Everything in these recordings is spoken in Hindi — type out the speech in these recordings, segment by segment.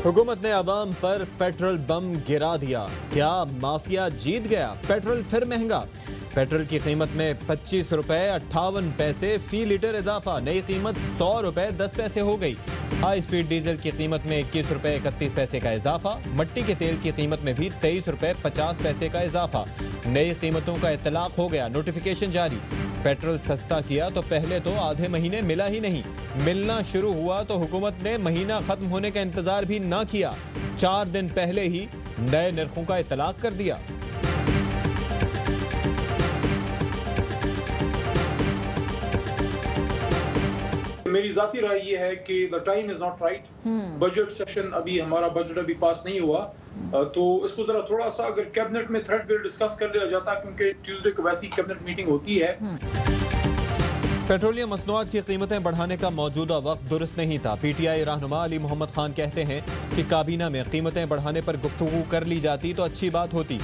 हुकूमत ने अवाम पर पेट्रोल बम गिरा दिया। क्या माफिया जीत गया? पेट्रोल फिर महंगा। पेट्रोल की कीमत में 25 रुपए 58 पैसे फी लीटर इजाफा। नई कीमत 100 रुपए 10 पैसे हो गई। हाई स्पीड डीजल की कीमत में 21 रुपए 31 पैसे का इजाफा। मट्टी के तेल की कीमत में भी 23 रुपए 50 पैसे का इजाफा। नई कीमतों का इतलाक हो गया। नोटिफिकेशन जारी। पेट्रोल सस्ता किया तो पहले तो आधे महीने मिला ही नहीं। मिलना शुरू हुआ तो हुकूमत ने महीना खत्म होने का इंतजार भी ना किया। 4 दिन पहले ही नए नरखों का इतलाक कर दिया। मेरी जाती राय ये है कि the time is not right. Budget session अभी हमारा बजट अभी पास नहीं हुआ, तो इसको जरा थोड़ा सा अगर कैबिनेट में थ्रेड बिल डिस्कस कर लिया जाता, क्योंकि ट्यूसडे को वैसी कैबिनेट मीटिंग होती है। पेट्रोलियम मसनूआत की कीमतें बढ़ाने का मौजूदा वक्त दुरुस्त नहीं था। पीटीआई रहनुमा अली मोहम्मद खान कहते हैं कि काबीना में कीमतें बढ़ाने पर गुफ्तगू कर ली जाती तो अच्छी बात होती।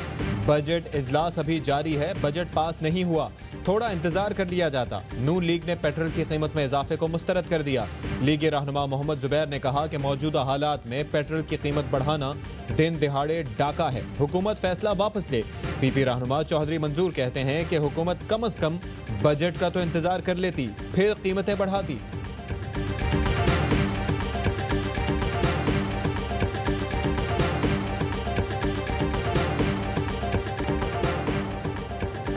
बजट इजलास अभी जारी है, बजट पास नहीं हुआ, थोड़ा इंतजार कर लिया जाता। नून लीग ने पेट्रोल की कीमत में इजाफे को मुस्तरद कर दिया। लीग रहनुमा मोहम्मद जुबैर ने कहा कि मौजूदा हालात में पेट्रोल की कीमत बढ़ाना दिन दिहाड़े डाका है, हुकूमत फैसला वापस ले। पीपी रहनुमा चौधरी मंजूर कहते हैं कि हुकूमत कम अज कम बजट का तो इंतजार कर लेती, फिर कीमतें बढ़ाती।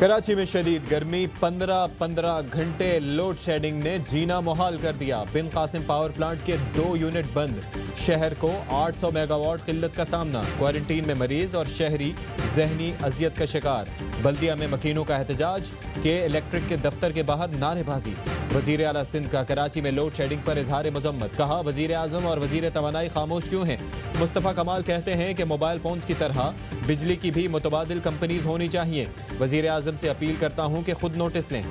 कराची में शदीद गर्मी, 15 घंटे लोड शेडिंग ने जीना मुहाल कर दिया। बिन कासिम पावर प्लांट के 2 यूनिट बंद। शहर को 800 मेगावाट किल्लत का सामना। क्वारंटीन में मरीज और शहरी जहनी अजियत का शिकार। बल्दिया में मकीनों का एहतजाज के इलेक्ट्रिक के दफ्तर के बाहर नारेबाजी। वजीर आला सिंध का कराची में लोड शेडिंग पर इजहार मजम्मत। कहा वजीर आजम और वजीर तवानाई खामोश क्यों हैं? मुस्तफ़ा कमाल कहते हैं कि मोबाइल फोन्स की तरह बिजली की भी मुतबादिल कंपनीज होनी चाहिए। वजीर आजम से अपील करता हूं कि खुद नोटिस लें।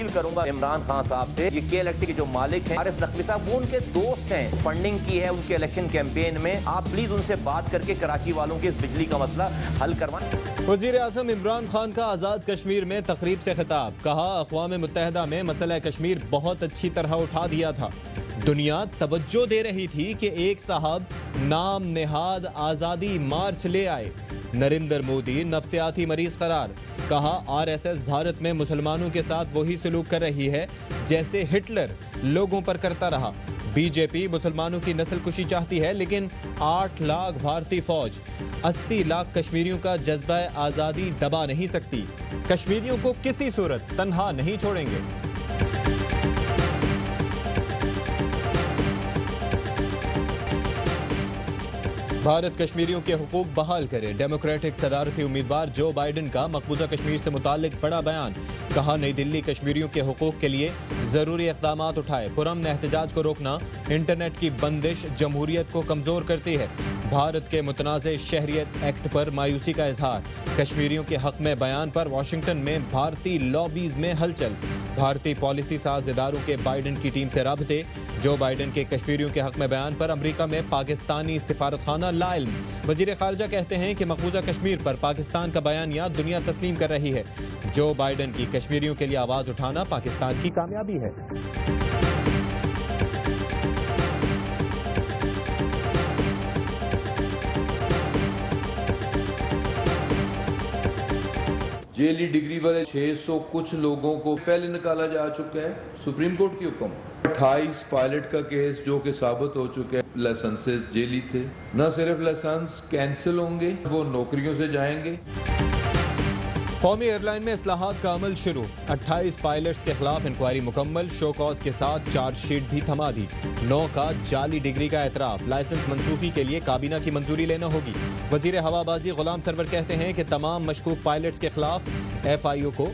करूंगा इमरान खान साहब से, ये के इलेक्ट्रिक के जो मालिक हैं आरिफ नकवी साहब, वो उनके दोस्त हैं, फंडिंग की है उनके इलेक्शन कैंपेन में। आप प्लीज उनसे बात करके कराची वालों के इस बिजली का मसला हल करवाएं। वजीर आज़म इमरान खान का आज़ाद कश्मीर में तकरीब से खिताब। कहा अक़वाम मुत्तहिदा में मसला कश्मीर बहुत अच्छी तरह उठा दिया था। दुनिया तवज्जो दे रही थी कि एक साहब नाम नेहाद आज़ादी मार्च ले आए। नरेंद्र मोदी नफ्सियाती मरीज करार। कहा आरएसएस भारत में मुसलमानों के साथ वही सलूक कर रही है जैसे हिटलर लोगों पर करता रहा। बीजेपी मुसलमानों की नस्ल कुशी चाहती है, लेकिन 8 लाख भारतीय फौज 80 लाख कश्मीरियों का जज्बा आज़ादी दबा नहीं सकती। कश्मीरियों को किसी सूरत तन्हा नहीं छोड़ेंगे। भारत कश्मीरियों के हुकूक बहाल करे। डेमोक्रेटिक सदारती उम्मीदवार जो बाइडन का मकबूजा कश्मीर से मुताल्लिक बड़ा बयान। कहा नई दिल्ली कश्मीरियों के हुकूक के लिए ज़रूरी इक़दाम उठाए। पुरअमन एहतजाज को रोकना, इंटरनेट की बंदिश जमहूरियत को कमज़ोर करती है। भारत के मुतनाज़ शहरियत एक्ट पर मायूसी का इजहार। कश्मीरियों के हक़ में बयान पर वाशिंगटन में भारतीय लॉबीज़ में हलचल। भारतीय पॉलिसी साज इदारों के बाइडन की टीम से राबते। जो बाइडन के कश्मीरियों के हक़ में बयान पर अमरीका में पाकिस्तानी सिफारतखाना लाइल्म। वज़ीर ख़ारजा कहते हैं कि मकबूजा कश्मीर पर पाकिस्तान का बयानिया दुनिया तस्लीम कर रही है। जो बाइडन की कश्मीरियों के लिए आवाज़ उठाना पाकिस्तान की कामयाबी है। जेली डिग्री वाले 600 कुछ लोगों को पहले निकाला जा चुका है। सुप्रीम कोर्ट की हुक्म 28 पायलट का केस जो कि साबित हो चुका है लाइसेंसेस जेली थे। न सिर्फ लाइसेंस कैंसिल होंगे, वो नौकरियों से जाएंगे। कौमी एयरलाइन में इस्लाहात का अमल शुरू। 28 पायलट्स के खिलाफ इंक्वायरी मुकम्मल। शो कॉज के साथ चार्जशीट भी थमा दी। 9 का जाली डिग्री का एतराफ। लाइसेंस मनसूखी के लिए काबीना की मंजूरी लेना होगी। वजीर हवाबाजी गुलाम सरवर कहते हैं कि तमाम मशकूक पायलट्स के खिलाफ FIO को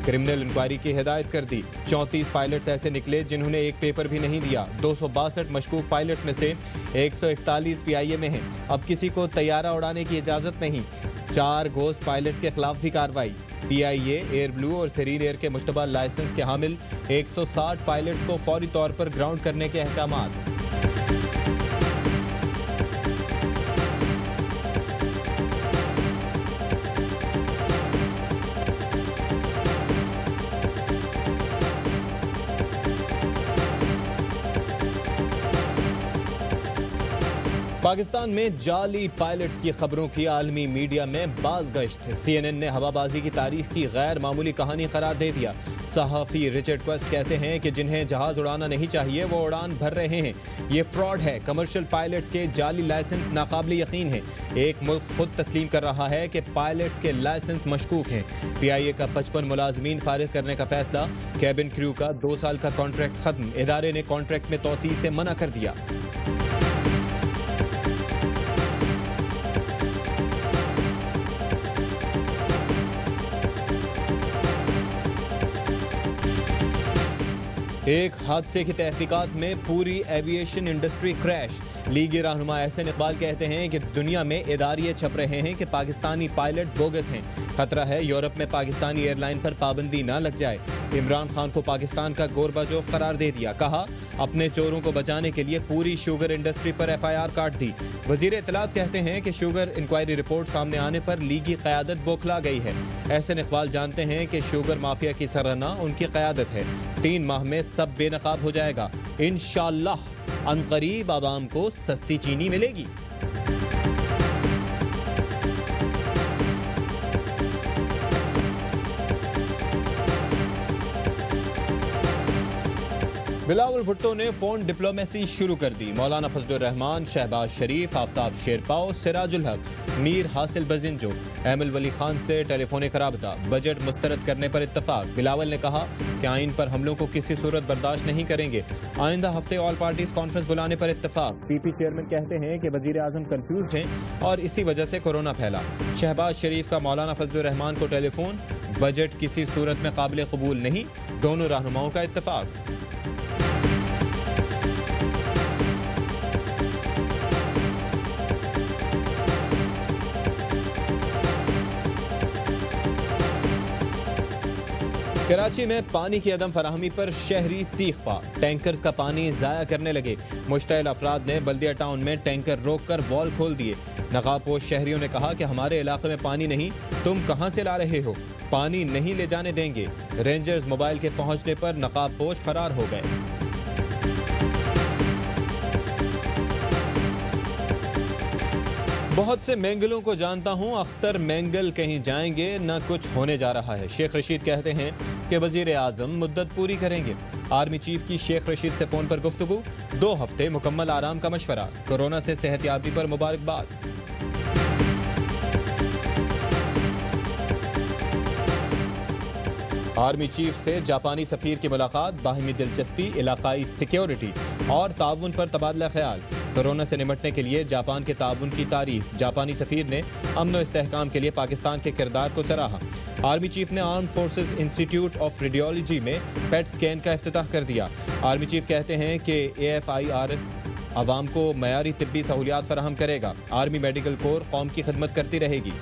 क्रिमिनल इंक्वायरी की हिदायत कर दी। 34 पायलट्स ऐसे निकले जिन्होंने एक पेपर भी नहीं दिया। 262 मशकूक पायलट्स में से 141 PIA में हैं। अब किसी को तैयारा उड़ाने की इजाज़त नहीं। 4 घोस्ट पायलट्स के खिलाफ भी कार्रवाई। PIA, एयर ब्लू और सेरीन एयर के मुश्तबा लाइसेंस के हामिल 160 पायलट्स को फौरी तौर पर ग्राउंड करने के अहकामात। पाकिस्तान में जाली पायलट्स की खबरों की आलमी मीडिया में बाज़गश्त। CNN ने हवाबाजी की तारीख की गैर मामूली कहानी करार दे दिया। सहाफ़ी रिचर्ड क्वेस्ट कहते हैं कि जिन्हें जहाज़ उड़ाना नहीं चाहिए वो उड़ान भर रहे हैं। ये फ्रॉड है। कमर्शियल पायलट्स के जाली लाइसेंस नाकाबिल यकीन है। एक मुल्क खुद तस्लीम कर रहा है कि पायलट्स के लाइसेंस मशकूक हैं। PIA का 55 मुलाजमीन फारिग करने का फैसला। कैबिन क्रू का 2 साल का कॉन्ट्रैक्ट खत्म। इदारे ने कॉन्ट्रैक्ट में तोसी से मना कर दिया। एक हादसे की तहकीकात में पूरी एविएशन इंडस्ट्री क्रैश। लीगी रहनुमा एहसन इकबाल कहते हैं कि दुनिया में इदारिये छप रहे हैं कि पाकिस्तानी पायलट बोगस हैं। खतरा है यूरोप में पाकिस्तानी एयरलाइन पर पाबंदी ना लग जाए। इमरान खान को पाकिस्तान का गोरबाचोफ करार दे दिया। कहा अपने चोरों को बचाने के लिए पूरी शुगर इंडस्ट्री पर FIR काट दी। वजीर इत्तलात कहते हैं कि शुगर इंक्वायरी रिपोर्ट सामने आने पर लीगी क़यादत बौखला गई है। एहसन इकबाल जानते हैं कि शुगर माफिया की सरगना उनकी क़यादत है। 3 माह में सब बेनकाब हो जाएगा। इंशाअल्लाह अनकरीब आवाम को सस्ती चीनी मिलेगी। बिलावल भुट्टो ने फोन डिप्लोमेसी शुरू कर दी। मौलाना फजलुर रहमान, शहबाज शरीफ, आफ्ताब शेरपाओ, सिराजुल हक, मीर हासिल बजिंजो, एमल वली खान से टेलीफोनिक राबता। बजट मुस्तरद करने पर इत्तफाक। बिलावल ने कहा कि आइन पर हमलों को किसी सूरत बर्दाश्त नहीं करेंगे। आइंदा हफ्ते ऑल पार्टीज कॉन्फ्रेंस बुलाने पर इत्तफाक। PP चेयरमैन कहते हैं कि वजीर आजम कन्फ्यूज हैं और इसी वजह से कोरोना फैला। शहबाज शरीफ का मौलाना फजलुर रहमान को टेलीफोन। बजट किसी सूरत में काबिल कबूल नहीं। दोनों रहनुमाओं का इत्तफाक। कराची में पानी की अदम फराहमी पर शहरी सीख पा। टैंकर्स का पानी ज़ाया करने लगे। मुश्तइल अफराद ने बल्दिया टाउन में टैंकर रोक कर वॉल खोल दिए। नकाबपोश शहरियों ने कहा कि हमारे इलाके में पानी नहीं, तुम कहां से ला रहे हो? पानी नहीं ले जाने देंगे। रेंजर्स मोबाइल के पहुंचने पर नकाबपोश फरार हो गए। बहुत से मैंगलों को जानता हूं, अख्तर मैंगल कहीं जाएंगे न कुछ होने जा रहा है। शेख रशीद कहते हैं कि वजीर आजम मुद्दत पूरी करेंगे। आर्मी चीफ की शेख रशीद से फोन पर गुफ्तगू। 2 हफ्ते मुकम्मल आराम का मशवरा। कोरोना से सेहतयाबी पर मुबारकबाद। आर्मी चीफ से जापानी सफीर की मुलाकात। बाहिमी दिलचस्पी, इलाकाई सिक्योरिटी और ताउन पर तबादला ख्याल। कोरोना से निपटने के लिए जापान के ताउन की तारीफ। जापानी सफीर ने अमन व इस्तेहकाम के लिए पाकिस्तान के किरदार को सराहा। आर्मी चीफ ने arm forces institute of radiology में पेट स्कैन का इफ्तिताह कर दिया। आर्मी चीफ कहते हैं कि AFIR आवाम को मयारी तिब्बी सहूलियात फराहम करेगा। आर्मी मेडिकल कोर कौम की खिदमत करती रहेगी।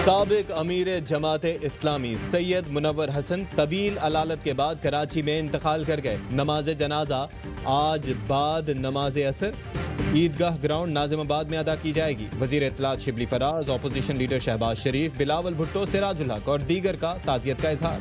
साबिक अमीर जमात इस्लामी सैयद मुनव्वर हसन तवील अलालत के बाद कराची में इंतकाल कर गए। नमाज जनाजा आज बाद नमाज असर ईदगाह ग्राउंड नाजिमाबाद में अदा की जाएगी। वजीर इत्तलात शिबली फराज, अपोजिशन लीडर शहबाज शरीफ, बिलावल भुट्टो, सिराजुल हक और दीगर का ताज़ियत का इजहार।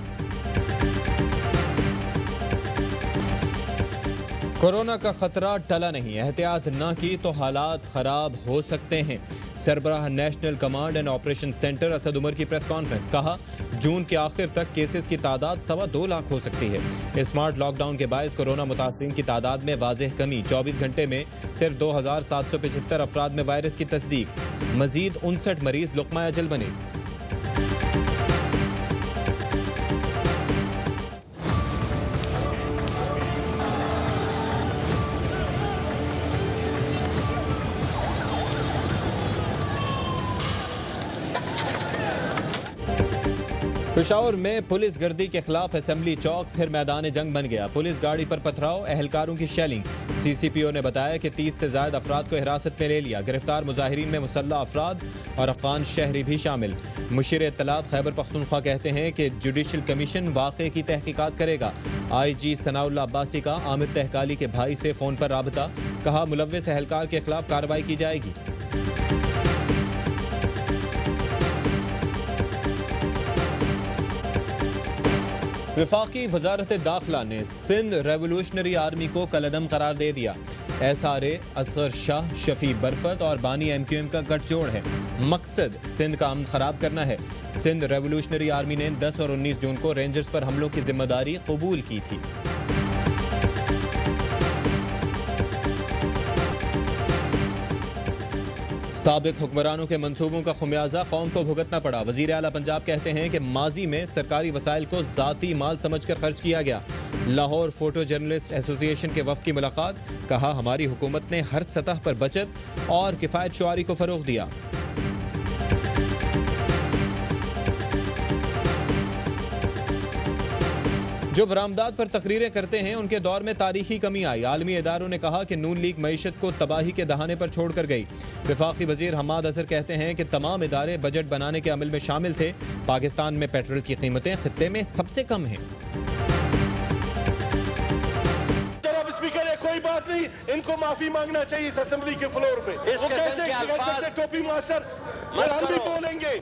कोरोना का खतरा टला नहीं। एहतियात न की तो हालात खराब हो सकते हैं। सरबराह national command and operation centre Asad Umar की प्रेस कॉन्फ्रेंस। कहा जून के आखिर तक केसेस की तादाद 2.25 लाख हो सकती है। स्मार्ट लॉकडाउन के बायस कोरोना मुतासिरीन की तादाद में वाज़ेह कमी। 24 घंटे में सिर्फ 2775 अफराद में वायरस की तस्दीक। मजीद 59 मरीज लुक़मा अजल बने। पेशावर में पुलिस गर्दी के खिलाफ असेंबली चौक फिर मैदान जंग बन गया। पुलिस गाड़ी पर पथराव, एहलकारों की शेलिंग। CCPO ने बताया कि 30 से ज्यादा अफराद को हिरासत में ले लिया। गिरफ्तार मुजाहिरीन में मुसल्लह अफराद और अफगान शहरी भी शामिल। मुशीर इत्तलात खैबर पख्तूनख्वा कहते हैं कि जुडिशल कमीशन वाक़े की तहकीकात करेगा। IG सनाउल्लाह अब्बासी का आमिर तहकाली के भाई से फ़ोन पर राबता। कहा मुलव्विस एहलकार के खिलाफ कार्रवाई की जाएगी। वफाकी वजारत दाखिला ने सिंध रेवोल्यूशनरी आर्मी को कलअदम करार दे दिया। SRA असगर शाह, शफी बरफत और बानी MQM का गठजोड़ है। मकसद सिंध का अमन खराब करना है। सिंध रेवोल्यूशनरी आर्मी ने 10 और 19 जून को रेंजर्स पर हमलों की जिम्मेदारी कबूल की थी। साबिक हुक्मरानों के मंसूबों का खुमियाजा कौम को भुगतना पड़ा। वजीर आला पंजाब कहते हैं कि माजी में सरकारी वसाइल को जाती माल समझकर खर्च किया गया। लाहौर फोटो जर्नलिस्ट एसोसिएशन के वफ़द की मुलाकात, कहा हमारी हुकूमत ने हर सतह पर बचत और किफ़ायत शुआरी को फ़रोग़ दिया। जो बरामदात पर तकरीरें करते हैं उनके दौर में तारीखी कमी आई। आलमी इदारों ने कहा कि नून लीग मईशत को तबाही के दहाने पर छोड़कर गई। वफाकी वजीर हमाद अजहर कहते हैं कि तमाम इदारे बजट बनाने के अमल में शामिल थे। पाकिस्तान में पेट्रोल की कीमतें खित्ते में सबसे कम हैं। जनाब स्पीकर, कोई बात नहीं, इनको माफी मांगना चाहिए इस असेंबली के फ्लोर पे। वो कैसे कह सकते टोपी मास्टर, हम भी बोलेंगे।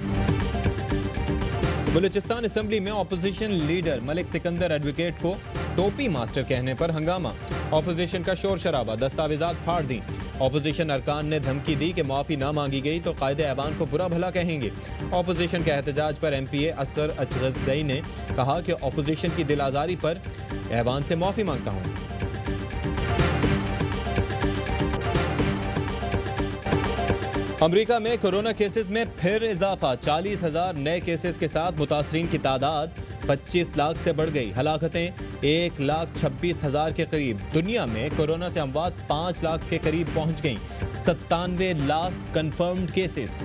बलूचिस्तान असेंबली में opposition leader Malik Sikandar advocate को टोपी मास्टर कहने पर हंगामा। ऑपोजिशन का शोर शराबा, दस्तावेजात फाड़ दी। ऑपोजिशन अरकान ने धमकी दी कि माफी ना मांगी गई तो कायदे ऐवान को बुरा भला कहेंगे। ऑपोजिशन के एहतजाज पर MPA असगर अचगज़ई ने कहा कि ऑपोजिशन की दिल आज़ारी पर ऐवान से माफी मांगता हूँ। अमेरिका में कोरोना केसेस में फिर इजाफा। 40,000 नए केसेस के साथ मुतासरीन की तादाद 25 लाख से बढ़ गई। हलाकतें 1,26,000 के करीब। दुनिया में कोरोना से अमवात 5 लाख के करीब पहुंच गईं। 97 लाख कंफर्म्ड केसेस।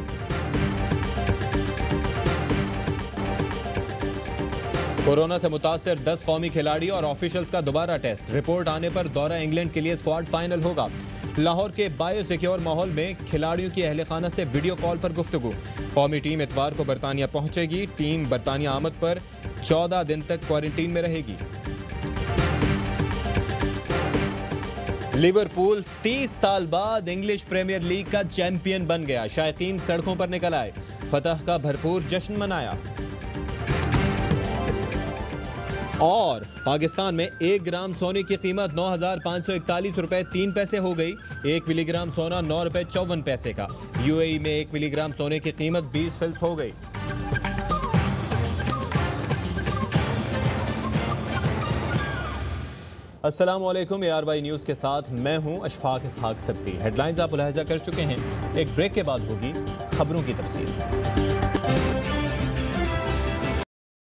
कोरोना से मुतासर 10 कौमी खिलाड़ी और ऑफिशियल्स का दोबारा टेस्ट। रिपोर्ट आने पर दौरा इंग्लैंड के लिए स्क्वाड फाइनल होगा। लाहौर के बायोसिक्योर माहौल में खिलाड़ियों की अहले खाना से वीडियो कॉल पर गुफ्तगू। कौमी टीम इतवार को बरतानिया पहुंचेगी। टीम बरतानिया आमद पर 14 दिन तक क्वारंटीन में रहेगी। लिवरपूल 30 साल बाद इंग्लिश प्रीमियर लीग का चैंपियन बन गया। शायकीन सड़कों पर निकल आए, फतह का भरपूर जश्न मनाया। और पाकिस्तान में 1 ग्राम सोने की कीमत 9,541 रुपए 3 पैसे हो गई। 1 मिलीग्राम सोना 9 रुपए 54 पैसे का। UAE में 1 मिलीग्राम सोने की कीमत 20 फिल्स हो गई। अस्सलाम वालेकुम, ARY न्यूज़ के साथ मैं हूं अशफाक इसहाक सब्ती। हेडलाइंस आप मुलाहिजा कर चुके हैं। एक ब्रेक के बाद होगी खबरों की तफसील।